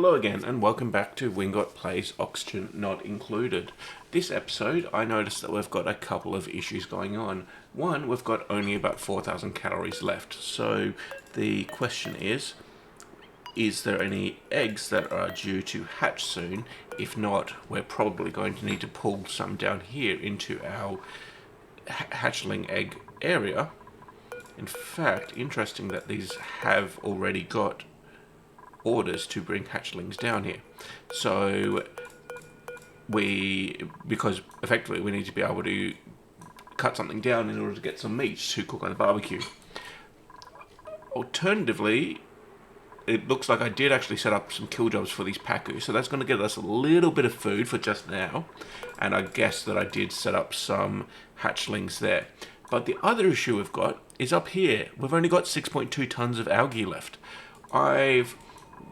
Hello again and welcome back to Wingot Plays Oxygen Not Included. This episode I noticed that we've got a couple of issues going on. One, we've got only about 4,000 calories left, so the question is there any eggs that are due to hatch soon? If not, we're probably going to need to pull some down here into our hatchling egg area. In fact, interesting that these have already got orders to bring hatchlings down here. So because effectively we need to be able to cut something down in order to get some meat to cook on the barbecue. Alternatively, it looks like I did actually set up some kill jobs for these pacus, so that's going to get us a little bit of food for just now, and I guess that I did set up some hatchlings there. But the other issue we've got is up here. We've only got 6.2 tons of algae left. I've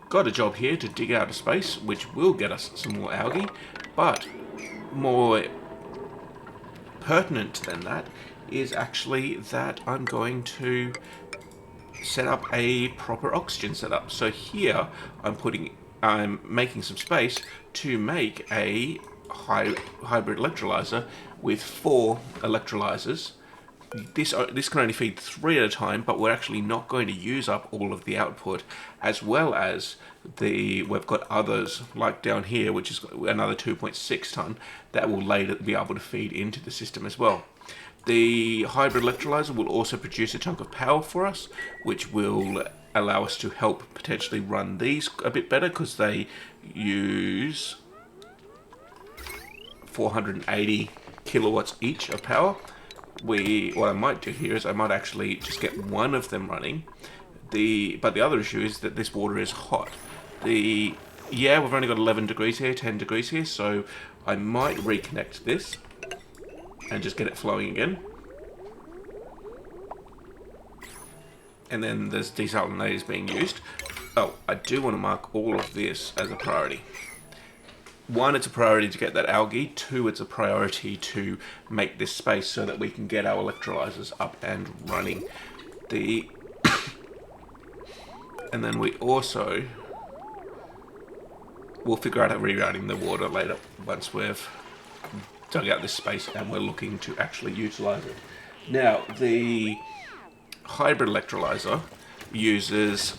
got a job here to dig out a space, which will get us some more algae, but more pertinent than that is actually that I'm going to set up a proper oxygen setup. So here I'm making some space to make a hybrid electrolyzer with 4 electrolysers. This can only feed 3 at a time, but we're actually not going to use up all of the output, as well as we've got others like down here, which is another 2.6 ton that will later be able to feed into the system as well. The hybrid electrolyzer will also produce a chunk of power for us, which will allow us to help potentially run these a bit better, because they use 480 kilowatts each of power. What I might do here is I might actually just get one of them running. But the other issue is that this water is hot. We've only got 11 degrees here, 10 degrees here, so I might reconnect this and just get it flowing again. And then there's desalinators being used. Oh, I do want to mark all of this as a priority. 1, it's a priority to get that algae. 2, it's a priority to make this space so that we can get our electrolysers up and running. And then we'll figure out how rerouting the water later once we've dug out this space and we're looking to actually utilize it. Now, the hybrid electrolyzer uses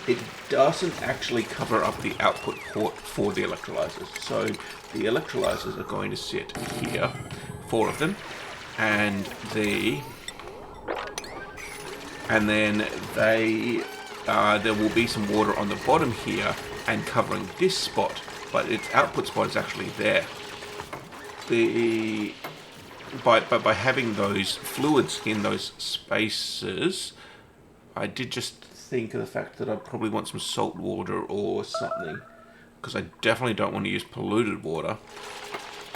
it doesn't actually cover up the output port for the electrolysers. So the electrolysers are going to sit here, 4 of them, and then there will be some water on the bottom here and covering this spot, but its output spot is actually there. By having those fluids in those spaces, I did just think of the fact that I probably want some salt water or something, because I definitely don't want to use polluted water,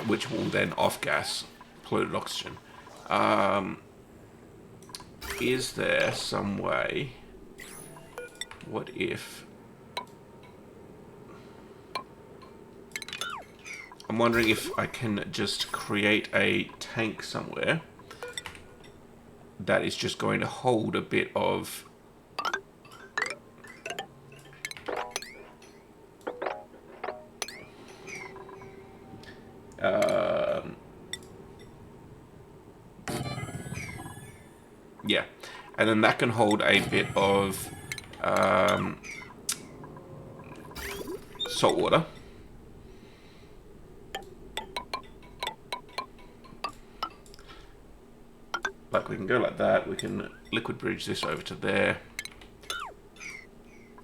which will then off-gas polluted oxygen. Is there some way? What if? I'm wondering if I can just create a tank somewhere that is just going to hold a bit of and then that can hold a bit of salt water. Like, we can go like that, we can liquid bridge this over to there.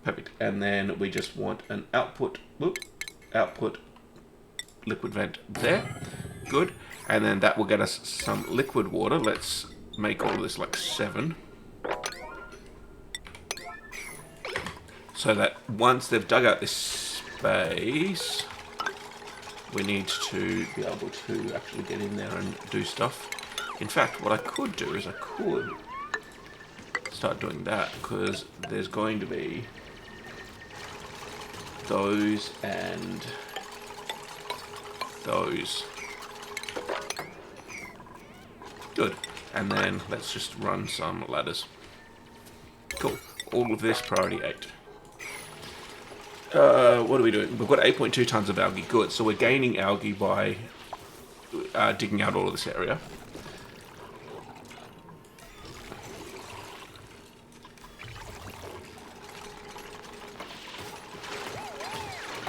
Perfect. And then we just want an output liquid vent there. Good. And then that will get us some liquid water. Let's make all of this like 7. So that once they've dug out this space, we need to be able to actually get in there and do stuff. In fact, what I could do is I could start doing that, because there's going to be those and those. Good. And then let's just run some ladders. Cool. All of this priority 8. What are we doing? We've got 8.2 tons of algae. Good. So we're gaining algae by digging out all of this area.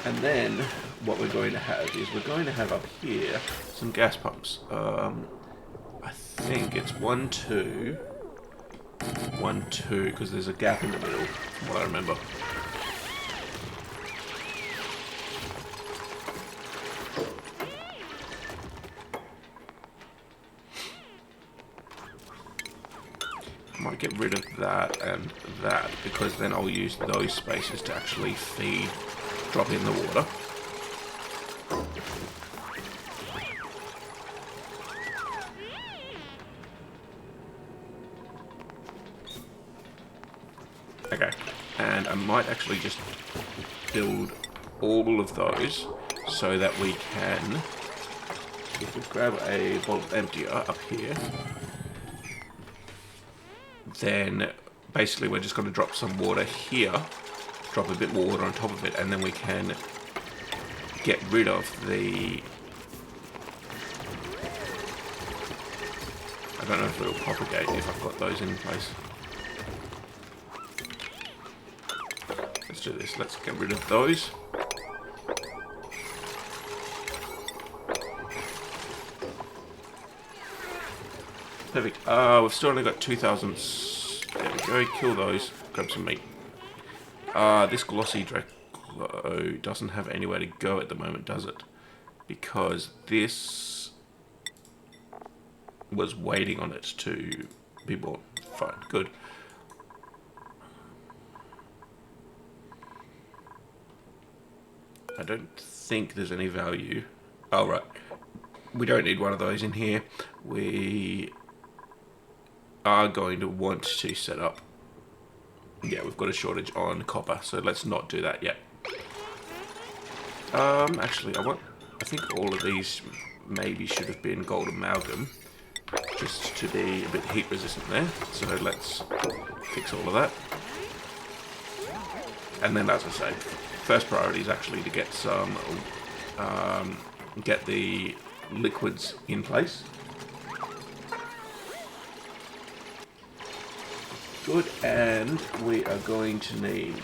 And then what we're going to have is we're going to have up here some gas pumps. I think it's 1, 2, 1, 2, because there's a gap in the middle, from what I remember. I might get rid of that and that, because then I'll use those spaces to actually drop in the water. Okay, and I might actually just build all of those so that we can, if we grab a bottle emptier up here, then basically we're just going to drop some water here, drop a bit more water on top of it, and then we can get rid of the... I don't know if it'll propagate if I've got those in place. Let's do this. Let's get rid of those. Perfect. We've still only got 2,000. There we go. Kill those. Grab some meat. This glossy Draco doesn't have anywhere to go at the moment, does it? Because this was waiting on it to be born. Fine. Good. I don't think there's any value. Oh, right. We don't need one of those in here. We are going to want to set up... Yeah, we've got a shortage on copper, so let's not do that yet. Actually, I think all of these maybe should have been gold amalgam, just to be a bit heat resistant there. So let's fix all of that. And then, as I say, first priority is actually to get some, get the liquids in place. Good, and we are going to need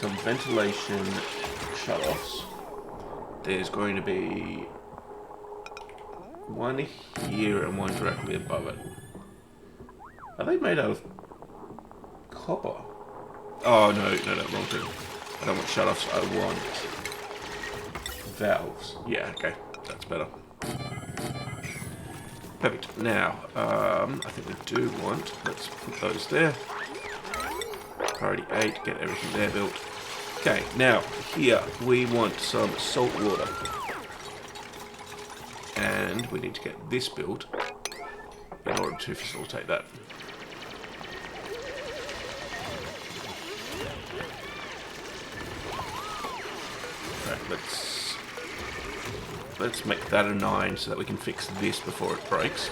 some ventilation shutoffs. There's going to be one here and one directly above it. Are they made out of copper? Oh, no, wrong thing. I don't want shutoffs, I want valves. Yeah, okay, that's better. Perfect. Now, I think we do want, let's put those there. Priority 8, get everything there built. Okay, now, here, we want some salt water. And we need to get this built in order to facilitate that. Let's make that a 9 so that we can fix this before it breaks.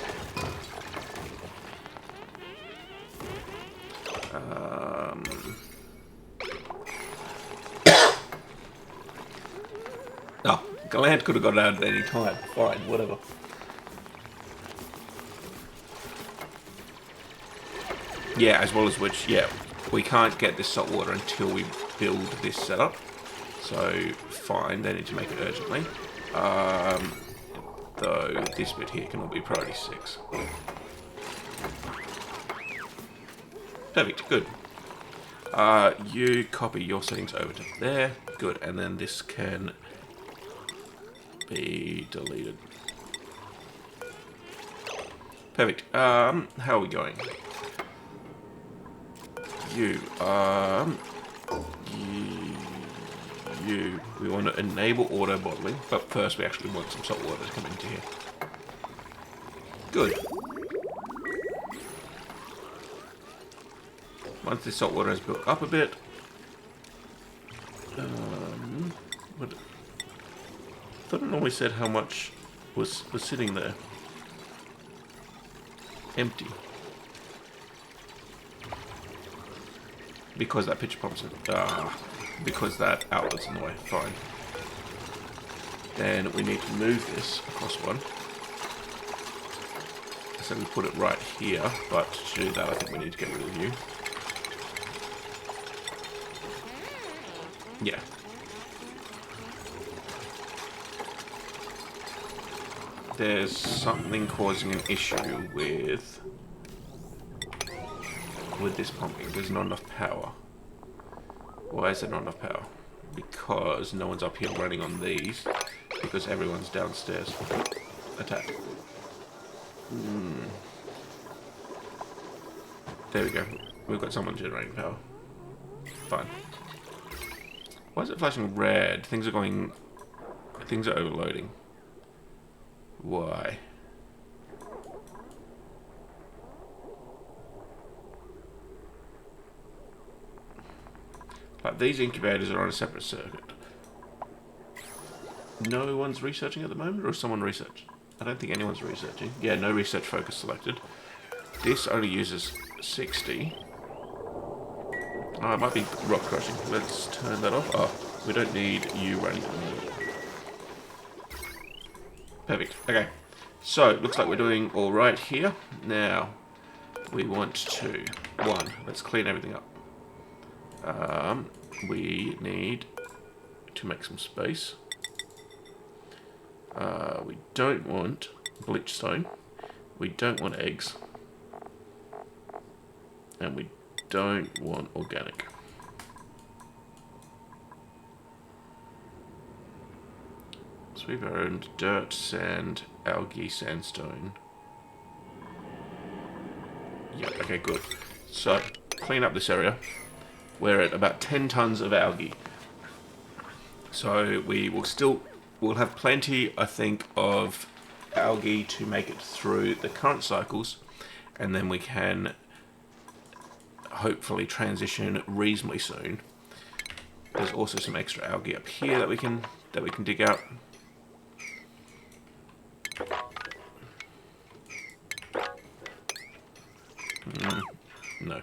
Oh, Galant could have got it out at any time. Fine, whatever. Yeah, as well as which, yeah, we can't get this salt water until we build this setup. So, fine, they need to make it urgently. Though this bit here can all be priority 6. Perfect, good. You copy your settings over to there. Good, and then this can be deleted. Perfect. How are we going? We want to enable auto bottling, but first we actually want some salt water to come into here. Good. Once the salt water has built up a bit, I thought it normally said how much was sitting there. Empty. Because that pitcher pump said, because that outlet's in the way. Fine. Then we need to move this across one. So we put it right here, but to do that I think we need to get rid of you. Yeah. There's something causing an issue with this pumping. There's not enough power. Why is there not enough power? Because no one's up here running on these, because everyone's downstairs. Attack. There we go. We've got someone generating power. Fine. Why is it flashing red? Things are overloading. Why? Like, these incubators are on a separate circuit. No one's researching at the moment, or is someone research? I don't think anyone's researching. Yeah, no research focus selected. This only uses 60. Oh, it might be rock crushing. Let's turn that off. Oh, we don't need you running at the moment. Perfect. Okay. So, looks like we're doing alright here. Now, we want to... let's clean everything up. We need to make some space. We don't want bleach stone. We don't want eggs. And we don't want organic. So we've earned dirt, sand, algae, sandstone. Yeah, okay, good. So, clean up this area. We're at about 10 tons of algae. So we'll have plenty, I think, of algae to make it through the current cycles, and then we can hopefully transition reasonably soon. There's also some extra algae up here that we can dig out. No.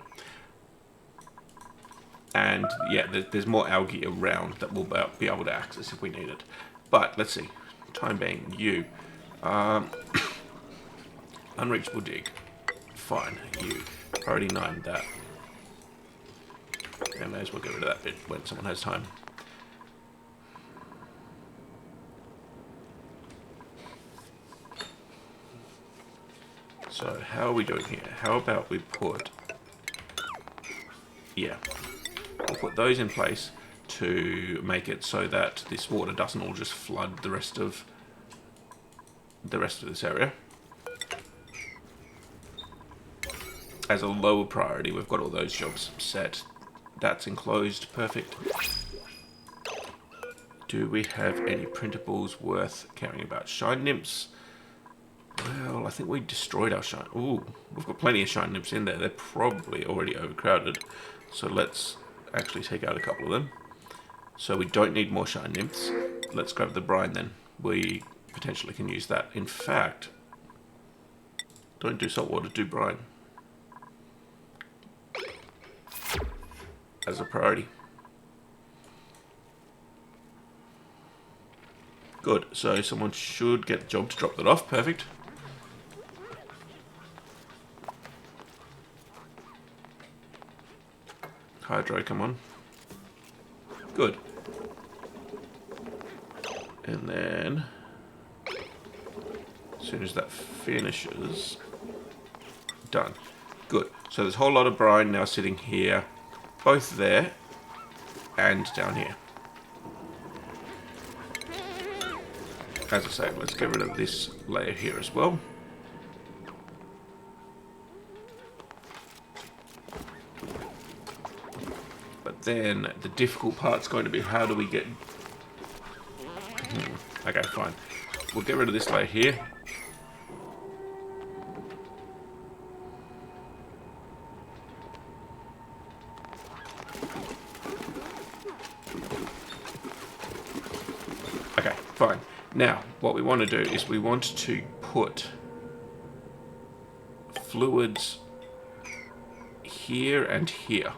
And yeah, there's more algae around that we'll be able to access if we need it. But let's see. Time being, you. Unreachable dig. Fine, you. Priority 9, that. I may as well get rid of that bit when someone has time. So, how are we doing here? How about we put... Yeah. We'll put those in place to make it so that this water doesn't all just flood the rest of this area. As a lower priority, we've got all those jobs set. That's enclosed, perfect. Do we have any printables worth caring about? Shine nymphs. Well, I think we destroyed our shine. Ooh, we've got plenty of shine nymphs in there. They're probably already overcrowded. So let's actually take out a couple of them. So we don't need more shine nymphs. Let's grab the brine then. We potentially can use that. In fact, don't do salt water, do brine. As a priority. Good, so someone should get the job to drop that off. Perfect. Hydro, come on. Good. And then, as soon as that finishes, done. Good. So there's a whole lot of brine now sitting here, both there and down here. As I say, let's get rid of this layer here as well. But then the difficult part's going to be how do we get... Okay, fine. We'll get rid of this layer here. Okay, fine. Now, what we want to do is we want to put fluids here and here.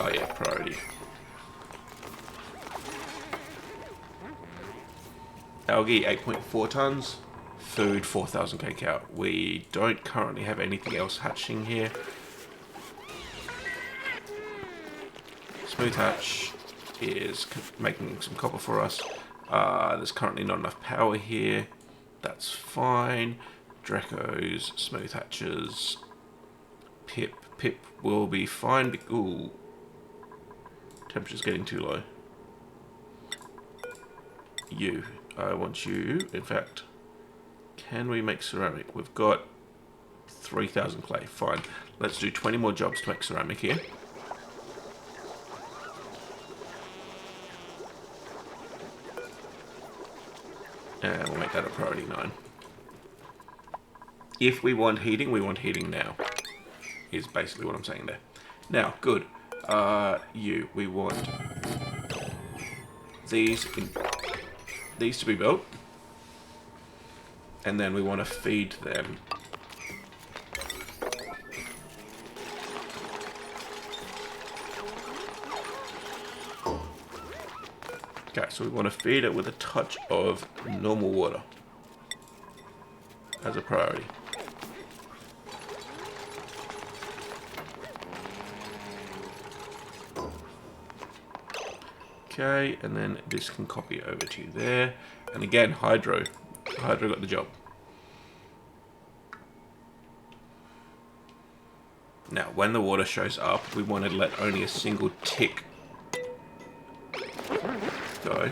Oh yeah, priority. Algae, 8.4 tons. Food, 4,000 kcal. We don't currently have anything else hatching here. Smooth hatch is making some copper for us. There's currently not enough power here. That's fine. Dracos, smooth hatches. Pip will be fine. Ooh. Temperature's getting too low. I want you. In fact, can we make ceramic? We've got 3,000 clay. Fine. Let's do 20 more jobs to make ceramic here. And we'll make that a priority 9. If we want heating now. Is basically what I'm saying there. Now, good. We want these to be built. And then we want to feed them. Okay, so we want to feed it with a touch of normal water as a priority. Okay, and then this can copy over to there. And again, Hydro got the job. Now, when the water shows up, we want to let only a single tick go.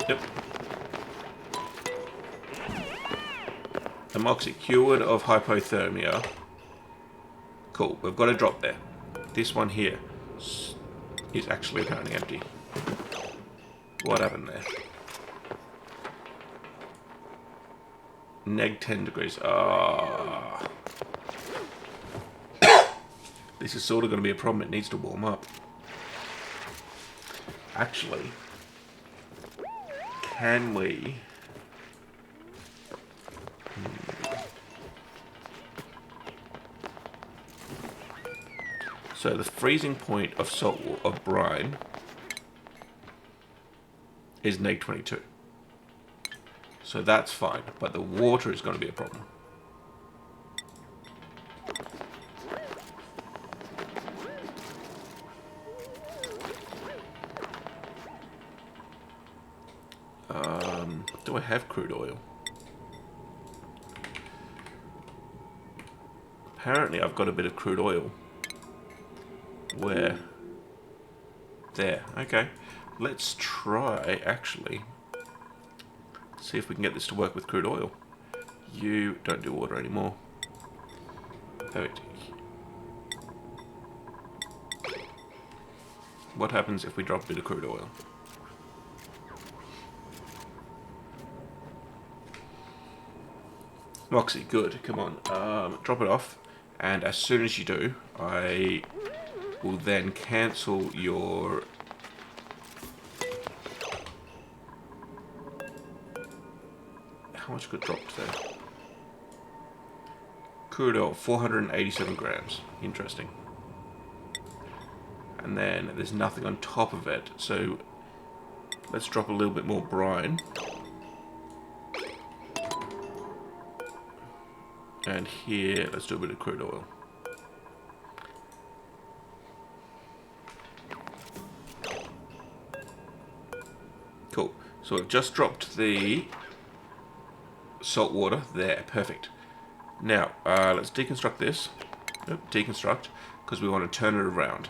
Yep. Amoxic, cured of hypothermia. Cool, we've got a drop there. This one here is actually apparently empty. What happened there? Neg 10 degrees. Ah. This is sort of going to be a problem. It needs to warm up. Actually, can we... So the freezing point of of brine is neg 22. So that's fine, but the water is going to be a problem. Do I have crude oil? Apparently I've got a bit of crude oil. Where? There. Okay. Let's try, actually, see if we can get this to work with crude oil. You don't do water anymore. Perfect. What happens if we drop a bit of crude oil? Moxie, good. Come on. Drop it off. And as soon as you do, I will then cancel your... How much got dropped there? Crude oil, 487 grams. Interesting. And then there's nothing on top of it. So let's drop a little bit more brine. And here, let's do a bit of crude oil. Cool. So I've just dropped the salt water there. Perfect. Now, let's deconstruct this. Deconstruct, because we want to turn it around.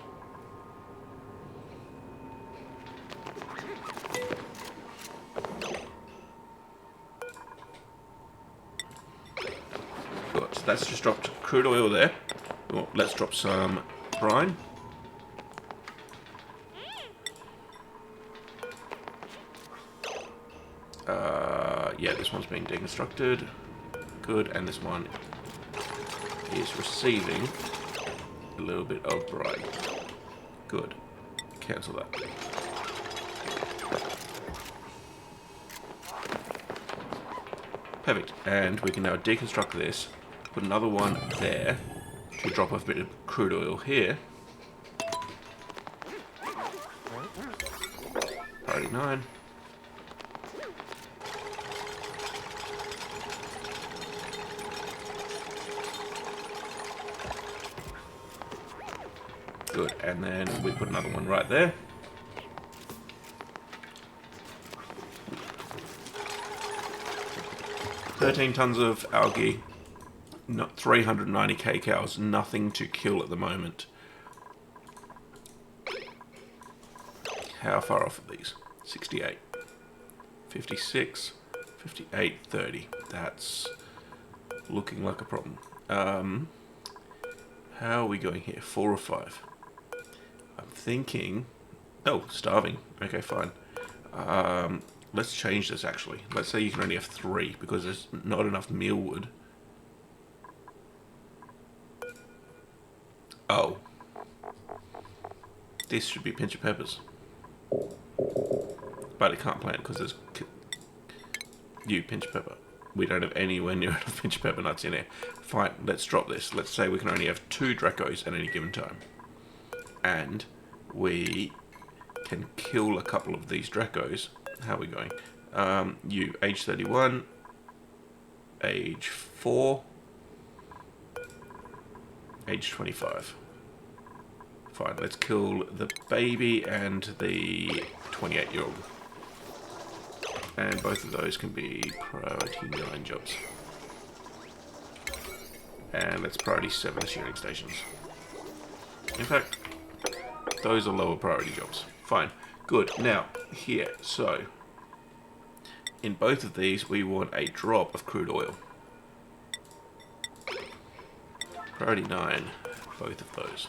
Good. So that's just dropped crude oil there. Well, let's drop some brine. Yeah, this one's being deconstructed. Good, and this one is receiving a little bit of brine. Good. Cancel that. Perfect. And we can now deconstruct this, put another one there to drop off a bit of crude oil here. priority 9. Good, and then we put another one right there. $13 tons of algae, not 390 kcals, nothing to kill at the moment. How far off are these? 68, 56, 58, 30. That's looking like a problem. How are we going here? 4 or 5? I'm thinking... Oh, starving. Okay, fine. Let's change this, actually. Let's say you can only have 3, because there's not enough mealwood. Oh. This should be pinch of peppers. But it can't plant because there's... You, pinch of pepper. We don't have anywhere near enough pinch of pepper nuts in here. Fine, let's drop this. Let's say we can only have 2 Dracos at any given time. And we can kill a couple of these Dracos. How are we going? You, age 31, age 4, age 25. Fine, let's kill the baby and the 28-year-old. And both of those can be priority 9 jobs. And let's priority 7 the shearing stations. In fact, those are lower priority jobs. Fine. Good. Now, here. So, in both of these, we want a drop of crude oil. Priority 9, both of those.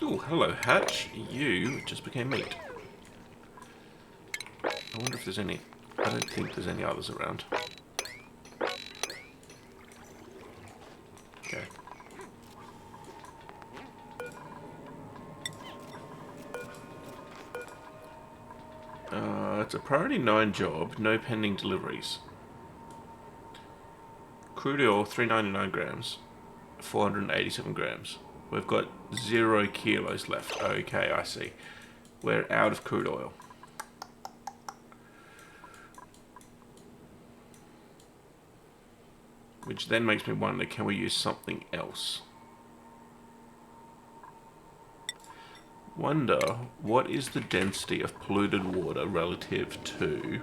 Oh, hello, Hatch. You just became meat. I wonder if there's any... I don't think there's any others around. Okay. It's a priority 9 job, no pending deliveries. Crude oil, 399 grams, 487 grams. We've got 0 kilos left. Okay, I see. We're out of crude oil. Which then makes me wonder, can we use something else? Wonder, what is the density of polluted water relative to...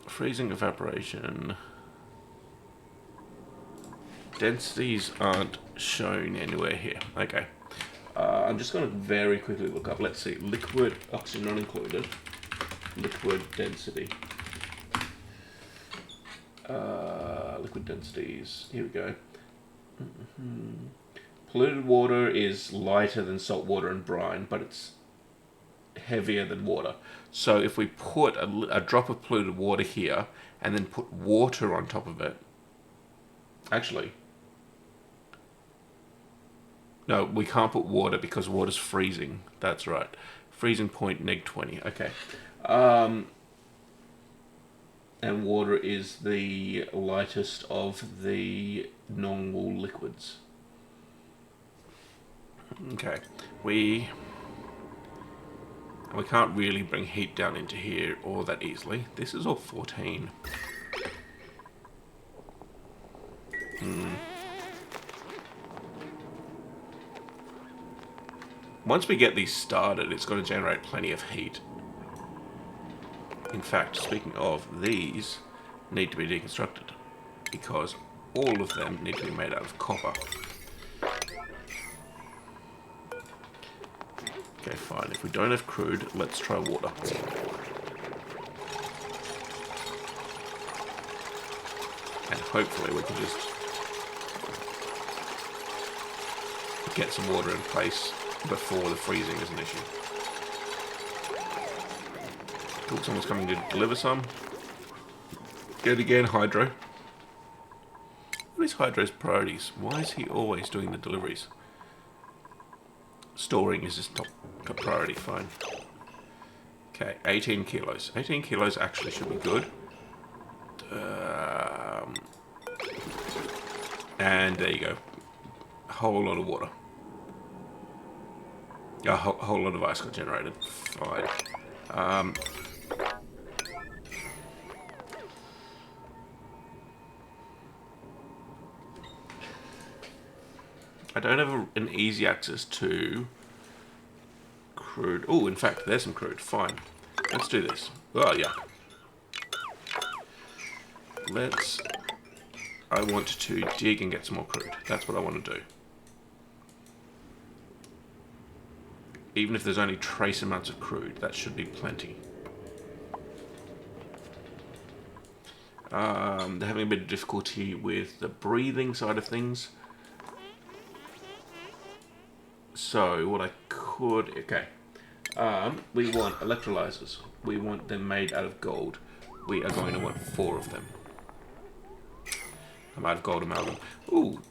freezing, evaporation... Densities aren't shown anywhere here. Okay. I'm just going to very quickly look up. Let's see. Liquid, oxygen not included. Liquid density. Liquid densities. Here we go. Polluted water is lighter than salt water and brine, but it's heavier than water. So if we put a drop of polluted water here and then put water on top of it, actually, no, we can't put water because water's freezing. That's right. Freezing point -20. Okay. And water is the lightest of the normal liquids. Okay. We can't really bring heat down into here all that easily. This is all 14. Once we get these started, it's going to generate plenty of heat. In fact, speaking of, these need to be deconstructed because all of them need to be made out of copper. Okay, fine. If we don't have crude, let's try water. And hopefully we can just get some water in place before the freezing is an issue. Cool, someone's coming to deliver some. Yet again, Hydro. What is Hydro's priorities? Why is he always doing the deliveries? Storing is his top priority, fine. Okay, 18 kilos. 18 kilos actually should be good. And there you go. A whole lot of water. A whole lot of ice got generated. Fine. I don't have an easy access to crude. Oh, in fact, there's some crude. Fine. Let's do this. Oh, yeah. I want to dig and get some more crude. That's what I want to do. Even if there's only trace amounts of crude, that should be plenty. They're having a bit of difficulty with the breathing side of things. So what I could... Okay. We want electrolysers. We want them made out of gold. We are going to want 4 of them. I'm out of gold amalgam. Ooh,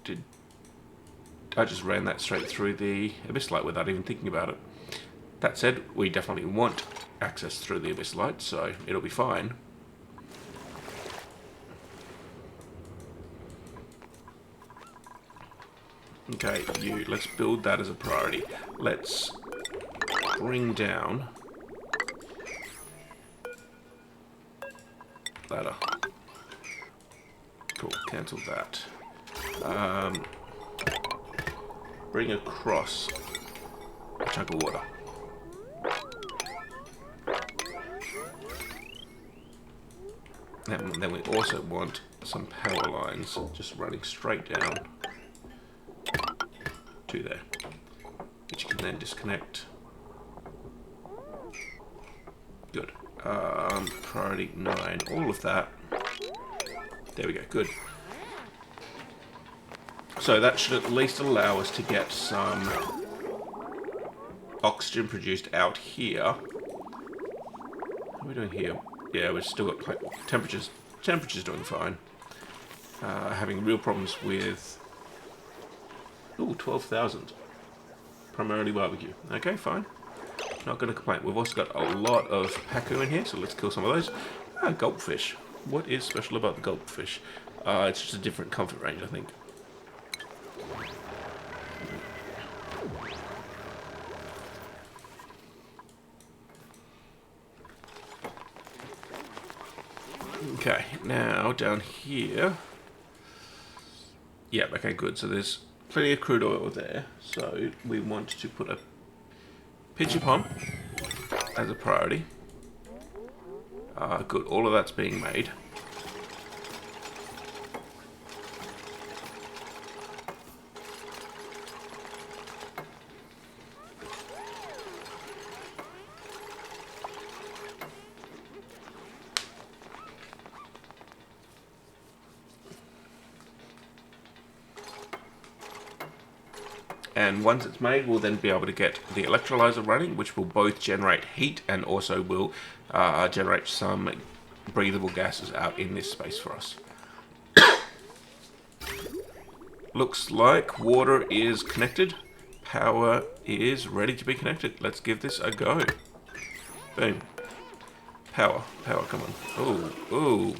I just ran that straight through the abyss light without even thinking about it. That said, we definitely want access through the abyss light, so it'll be fine. Okay, let's build that as a priority. Let's bring down ladder. Cool, cancel that. Bring across a chunk of water. And then we also want some power lines just running straight down to there, which you can then disconnect. Good. Priority 9, all of that. There we go, good. So that should at least allow us to get some oxygen produced out here. What are we doing here? Yeah, we've still got temperatures. Temperature's doing fine. Having real problems with... Ooh, 12,000. Primarily barbecue. Okay, fine. Not going to complain. We've also got a lot of pacu in here, so let's kill some of those. Gulpfish. What is special about the gulpfish? It's just a different comfort range, I think. Okay, now down here. Yep, okay, good. So there's plenty of crude oil there. So we want to put a pitcher pump as a priority. Good, all of that's being made. And once it's made, we'll then be able to get the electrolyzer running, which will both generate heat and also will generate some breathable gases out in this space for us. Looks like water is connected. Power is ready to be connected. Let's give this a go. Boom. Power, come on. Ooh, ooh.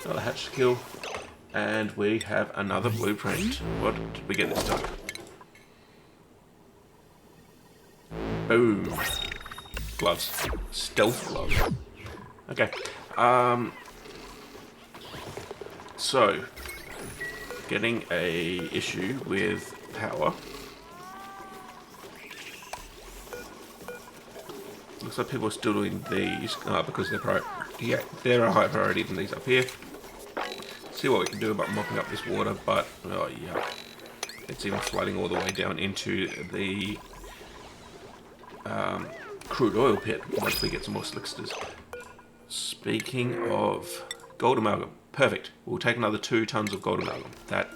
Another hatch to kill. And we have another blueprint. What did we get this time? Boom. Gloves. Stealth gloves. Okay. So, getting a issue with power. Looks like people are still doing these because they're a higher priority than these up here. See what we can do about mopping up this water, but oh yeah, it's even flooding all the way down into the crude oil pit once we get some more slicksters. Speaking of gold amalgam, perfect. We'll take another 2 tons of gold amalgam. That,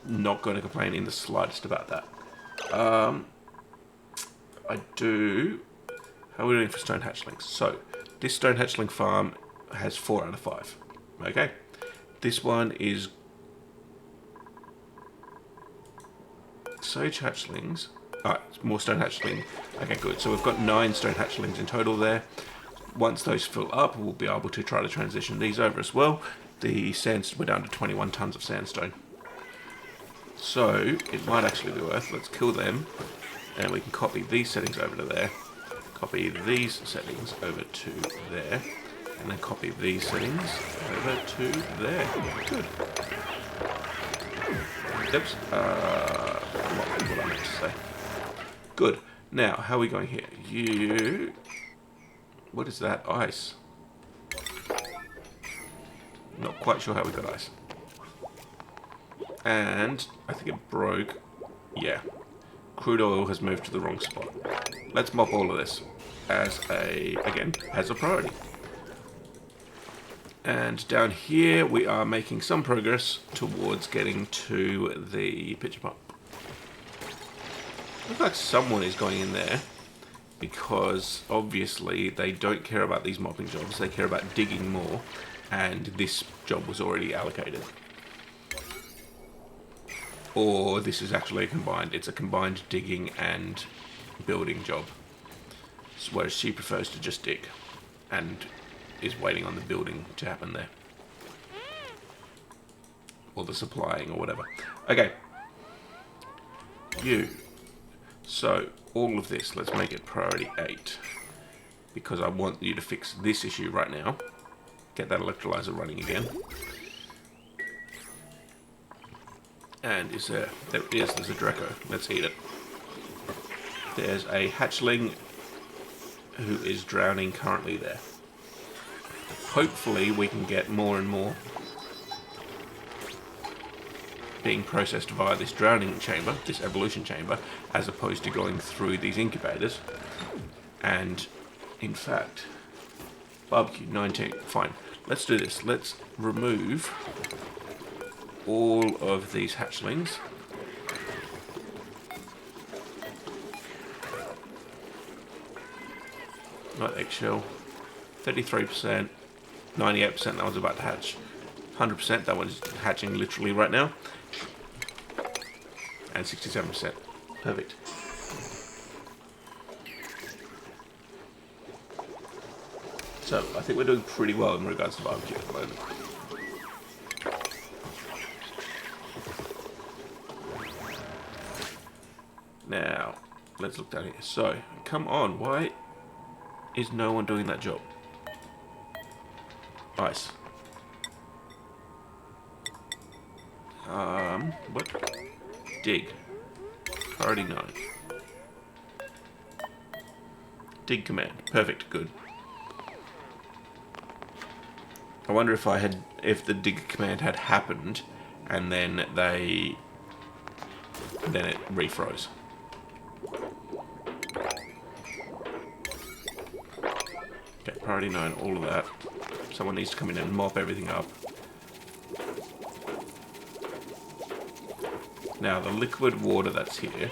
not going to complain in the slightest about that. How are we doing for stone hatchlings? So, this stone hatchling farm has 4 out of 5. Okay. This one is sage hatchlings. More stone hatchling. Okay, good. So we've got 9 stone hatchlings in total there. Once those fill up, we'll be able to try to transition these over as well. We're down to 21 tons of sandstone. So it might actually be worth, let's kill them, and we can copy these settings over to there. Copy these settings over to there. And then copy these settings over to there. Good. Oops. What I meant to say. Good. Now, how are we going here? What is that? Ice. Not quite sure how we got ice. And I think it broke. Yeah. Crude oil has moved to the wrong spot. Let's mop all of this as a priority. And down here we are making some progress towards getting to the pitcher pump. Looks like someone is going in there because obviously they don't care about these mopping jobs, they care about digging more, and this job was already allocated. Or this is actually it's a combined digging and building job. Whereas she prefers to just dig and is waiting on the building to happen there. Or the supplying or whatever. Okay. So, all of this, let's make it priority 8. Because I want you to fix this issue right now. Get that electrolyzer running again. And there's a Draco. Let's eat it. There's a hatchling who is drowning currently there. Hopefully we can get more and more being processed via this drowning chamber, this evolution chamber, as opposed to going through these incubators. And in fact, barbecue 19, fine. Let's do this. Let's remove all of these hatchlings. Not eggshell. 33%. 98% that was about to hatch. 100% that one's hatching literally right now. And 67%. Perfect. So, I think we're doing pretty well in regards to barbecue at the moment. Now, let's look down here. So, come on, why is no one doing that job? Ice. What? Dig. Priority 9. Dig command. Perfect, good. I wonder if the dig command had happened and then it refroze. Okay, priority 9, all of that. Someone needs to come in and mop everything up. Now, the liquid water that's here,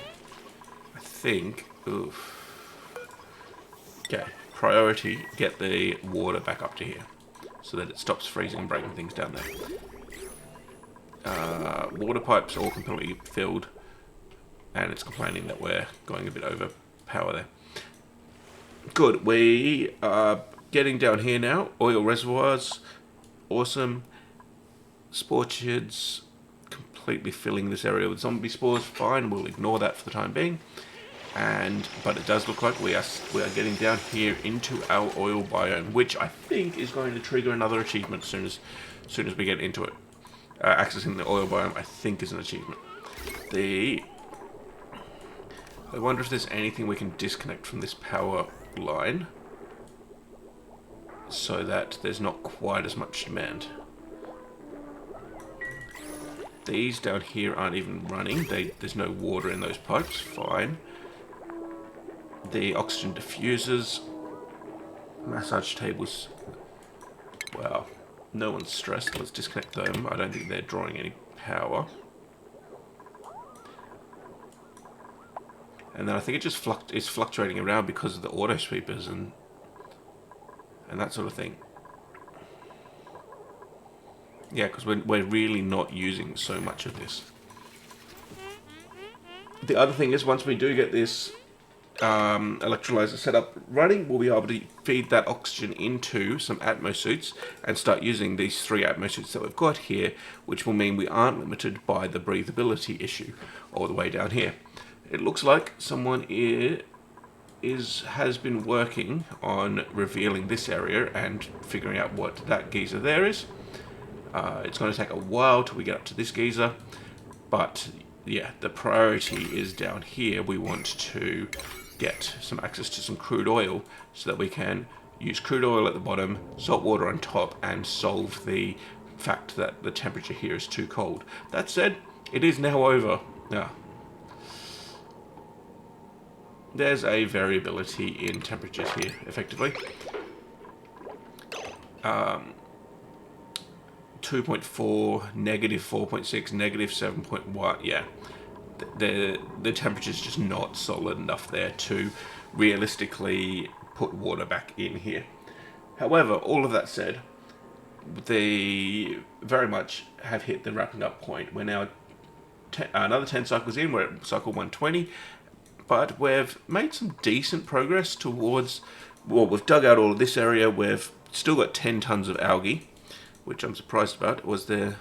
I think, okay, priority, get the water back up to here, so that it stops freezing and breaking things down there. Water pipes all completely filled, and it's complaining that we're going a bit over power there. Good, we are getting down here now. Oil reservoirs, awesome. Spore shids, completely filling this area with zombie spores. Fine, we'll ignore that for the time being. But it does look like we are getting down here into our oil biome, which I think is going to trigger another achievement as soon as we get into it. Accessing the oil biome, I think, is an achievement. I wonder if there's anything we can disconnect from this power line so that there's not quite as much demand. These down here aren't even running. There's no water in those pipes. Fine. The oxygen diffusers, massage tables. Wow, no one's stressed. Let's disconnect them. I don't think they're drawing any power. And then I think it just is fluctuating around because of the auto sweepers and that sort of thing. Yeah, because we're really not using so much of this. The other thing is, once we do get this electrolyzer set up running, we'll be able to feed that oxygen into some Atmo suits and start using these 3 Atmo suits that we've got here, which will mean we aren't limited by the breathability issue all the way down here. It looks like someone has been working on revealing this area and figuring out what that geyser there is. It's going to take a while till we get up to this geyser, but yeah, the priority is down here. We want to get some access to some crude oil so that we can use crude oil at the bottom, salt water on top, and solve the fact that the temperature here is too cold. That said, it is now over. There's a variability in temperatures here, effectively. 2.4, negative 4.6, negative 7.1. Yeah, the temperature's just not solid enough there to realistically put water back in here. However, all of that said, they very much have hit the wrapping up point. We're now another 10 cycles in. We're at cycle 120, but we've made some decent progress towards, well, we've dug out all of this area. We've still got 10 tons of algae, which I'm surprised about. Did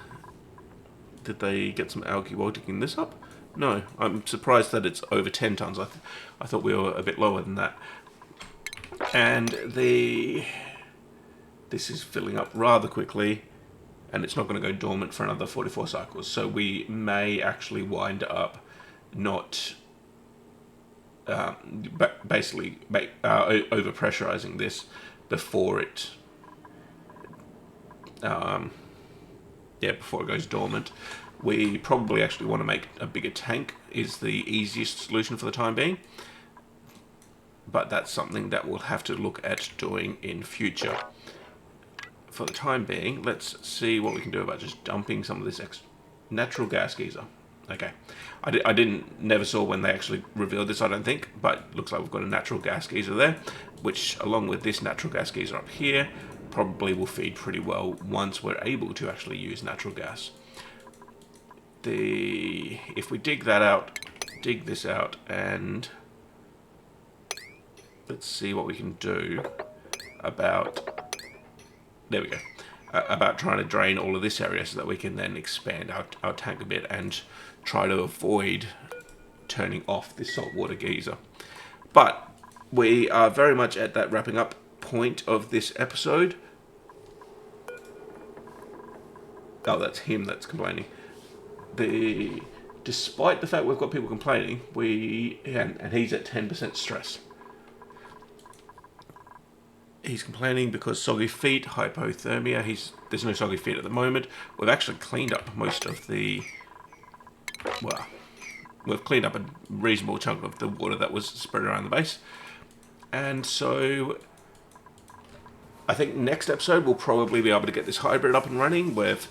they get some algae while digging this up? No, I'm surprised that it's over 10 tons. I thought we were a bit lower than that. And this is filling up rather quickly, and it's not going to go dormant for another 44 cycles. So we may actually wind up not basically over pressurizing this before it before it goes dormant. We probably actually want to make a bigger tank is the easiest solution for the time being, but that's something that we'll have to look at doing in future. For the time being, let's see what we can do about just dumping some of this natural gas geyser. Okay, I never saw when they actually revealed this, I don't think, but looks like we've got a natural gas geyser there, which along with this natural gas geyser up here probably will feed pretty well once we're able to actually use natural gas. If we dig this out, and let's see what we can do about, there we go, about trying to drain all of this area so that we can then expand our tank a bit and try to avoid turning off this saltwater geyser. But we are very much at that wrapping up point of this episode. Oh, that's him that's complaining. Despite the fact we've got people complaining, and he's at 10% stress. He's complaining because soggy feet, hypothermia. There's no soggy feet at the moment. We've actually cleaned up most of the, well, we've cleaned up a reasonable chunk of the water that was spread around the base. And so I think next episode we'll probably be able to get this hybrid up and running. We've,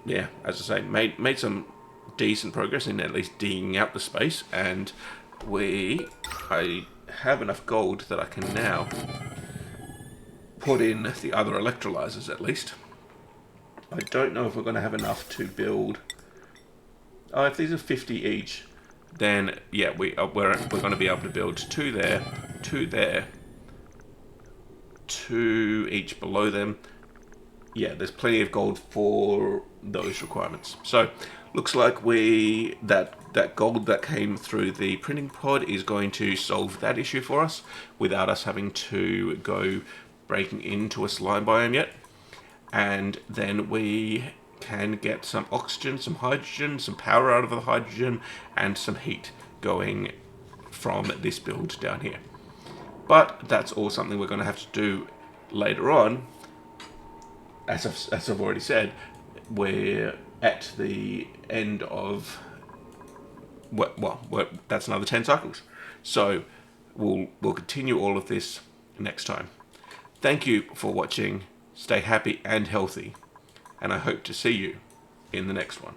yeah, as I say, made some decent progress in at least digging out the space, and I have enough gold that I can now put in the other electrolysers at least. I don't know if we're going to have enough to build. Oh, if these are 50 each, then yeah, we're going to be able to build 2 there, 2 there, 2 each below them. Yeah, there's plenty of gold for those requirements. So looks like that gold that came through the printing pod is going to solve that issue for us without us having to go breaking into a slime biome yet. And then we can get some oxygen, some hydrogen, some power out of the hydrogen, and some heat going from this build down here. But that's all something we're going to have to do later on. As I've already said, we're at the end of, that's another 10 cycles. So we'll continue all of this next time. Thank you for watching. Stay happy and healthy, and I hope to see you in the next one.